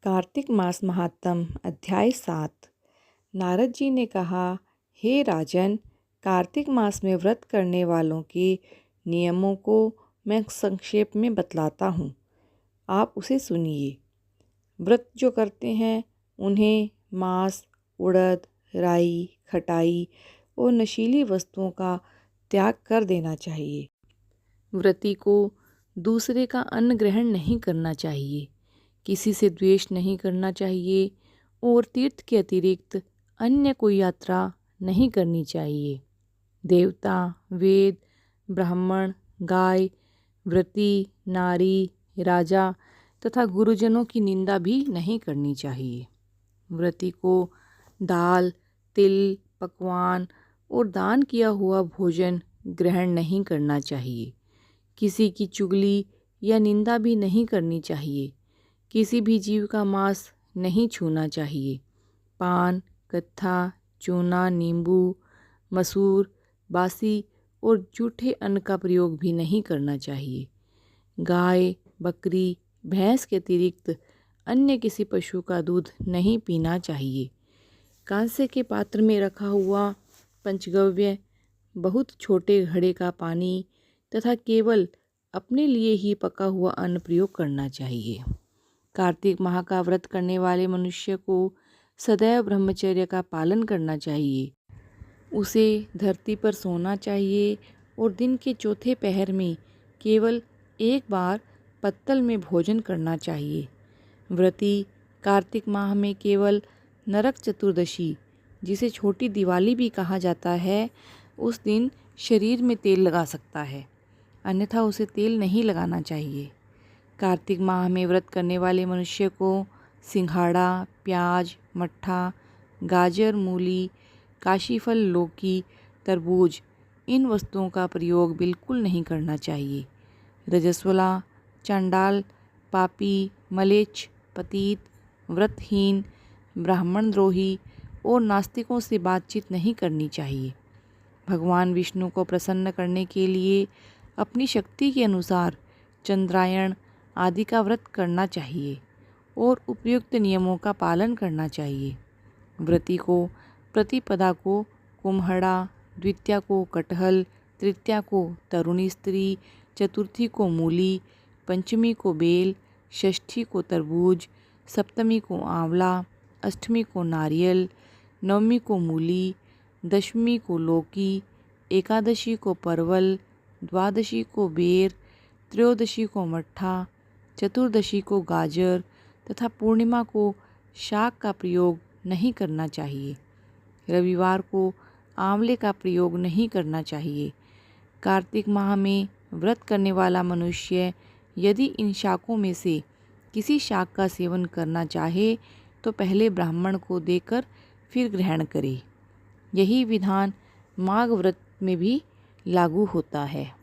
कार्तिक मास महात्म अध्याय 7। नारद जी ने कहा, हे राजन, कार्तिक मास में व्रत करने वालों के नियमों को मैं संक्षेप में बतलाता हूँ, आप उसे सुनिए। व्रत जो करते हैं उन्हें मांस, उड़द, राई, खटाई और नशीली वस्तुओं का त्याग कर देना चाहिए। व्रती को दूसरे का अन्न ग्रहण नहीं करना चाहिए, किसी से द्वेष नहीं करना चाहिए और तीर्थ के अतिरिक्त अन्य कोई यात्रा नहीं करनी चाहिए। देवता, वेद, ब्राह्मण, गाय, व्रती, नारी, राजा तथा गुरुजनों की निंदा भी नहीं करनी चाहिए। व्रती को दाल, तिल, पकवान और दान किया हुआ भोजन ग्रहण नहीं करना चाहिए। किसी की चुगली या निंदा भी नहीं करनी चाहिए। किसी भी जीव का मांस नहीं छूना चाहिए। पान, कत्था, चूना, नींबू, मसूर, बासी और जूठे अन्न का प्रयोग भी नहीं करना चाहिए। गाय, बकरी, भैंस के अतिरिक्त अन्य किसी पशु का दूध नहीं पीना चाहिए। कांसे के पात्र में रखा हुआ पंचगव्य, बहुत छोटे घड़े का पानी तथा केवल अपने लिए ही पका हुआ अन्न प्रयोग करना चाहिए। कार्तिक माह का व्रत करने वाले मनुष्य को सदैव ब्रह्मचर्य का पालन करना चाहिए। उसे धरती पर सोना चाहिए और दिन के चौथे पहर में केवल एक बार पत्तल में भोजन करना चाहिए। व्रती कार्तिक माह में केवल नरक चतुर्दशी, जिसे छोटी दिवाली भी कहा जाता है, उस दिन शरीर में तेल लगा सकता है, अन्यथा उसे तेल नहीं लगाना चाहिए। कार्तिक माह में व्रत करने वाले मनुष्य को सिंघाड़ा, प्याज, मट्ठा, गाजर, मूली, काशीफल, लौकी, तरबूज, इन वस्तुओं का प्रयोग बिल्कुल नहीं करना चाहिए। रजस्वला, चांडाल, पापी, मलेच्छ, पतित, व्रतहीन, ब्राह्मण द्रोही और नास्तिकों से बातचीत नहीं करनी चाहिए। भगवान विष्णु को प्रसन्न करने के लिए अपनी शक्ति के अनुसार चंद्रायण आदि का व्रत करना चाहिए और उपयुक्त नियमों का पालन करना चाहिए। व्रती को प्रतिपदा को कुम्हड़ा, द्वितीया को कटहल, तृतीया को तरुणी स्त्री, चतुर्थी को मूली, पंचमी को बेल, षष्ठी को तरबूज, सप्तमी को आंवला, अष्टमी को नारियल, नवमी को मूली, दशमी को लौकी, एकादशी को परवल, द्वादशी को बेर, त्रयोदशी को मट्ठा, चतुर्दशी को गाजर तथा पूर्णिमा को शाक का प्रयोग नहीं करना चाहिए। रविवार को आंवले का प्रयोग नहीं करना चाहिए। कार्तिक माह में व्रत करने वाला मनुष्य यदि इन शाकों में से किसी शाक का सेवन करना चाहे तो पहले ब्राह्मण को देकर फिर ग्रहण करे। यही विधान माघ व्रत में भी लागू होता है।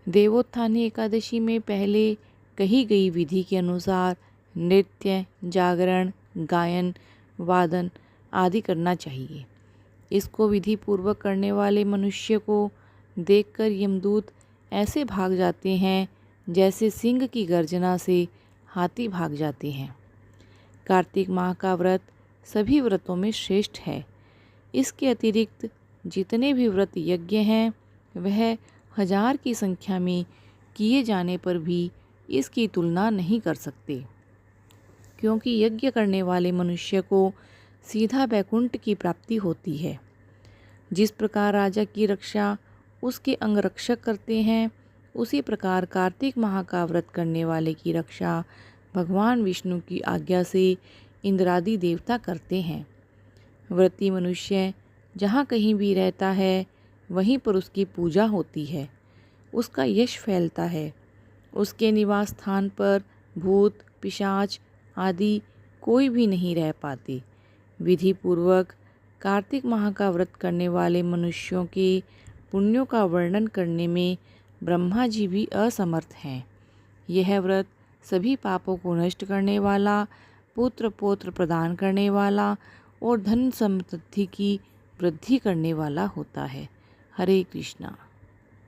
देवोत्थानी एकादशी में पहले कही गई विधि के अनुसार नृत्य, जागरण, गायन, वादन आदि करना चाहिए। इसको विधि पूर्वक करने वाले मनुष्य को देखकर यमदूत ऐसे भाग जाते हैं जैसे सिंह की गर्जना से हाथी भाग जाते हैं। कार्तिक माह का व्रत सभी व्रतों में श्रेष्ठ है। इसके अतिरिक्त जितने भी व्रत यज्ञ हैं वह 1000 की संख्या में किए जाने पर भी इसकी तुलना नहीं कर सकते, क्योंकि यज्ञ करने वाले मनुष्य को सीधा वैकुंठ की प्राप्ति होती है। जिस प्रकार राजा की रक्षा उसके अंगरक्षक करते हैं, उसी प्रकार कार्तिक माह का व्रत करने वाले की रक्षा भगवान विष्णु की आज्ञा से इंद्रादि देवता करते हैं। व्रती मनुष्य जहाँ कहीं भी रहता है वहीं पर उसकी पूजा होती है, उसका यश फैलता है। उसके निवास स्थान पर भूत, पिशाच आदि कोई भी नहीं रह पाते। विधि पूर्वक कार्तिक माह का व्रत करने वाले मनुष्यों के पुण्यों का वर्णन करने में ब्रह्मा जी भी असमर्थ हैं। यह व्रत सभी पापों को नष्ट करने वाला, पुत्र पौत्र प्रदान करने वाला और धन समृद्धि की वृद्धि करने वाला होता है। हरे कृष्णा।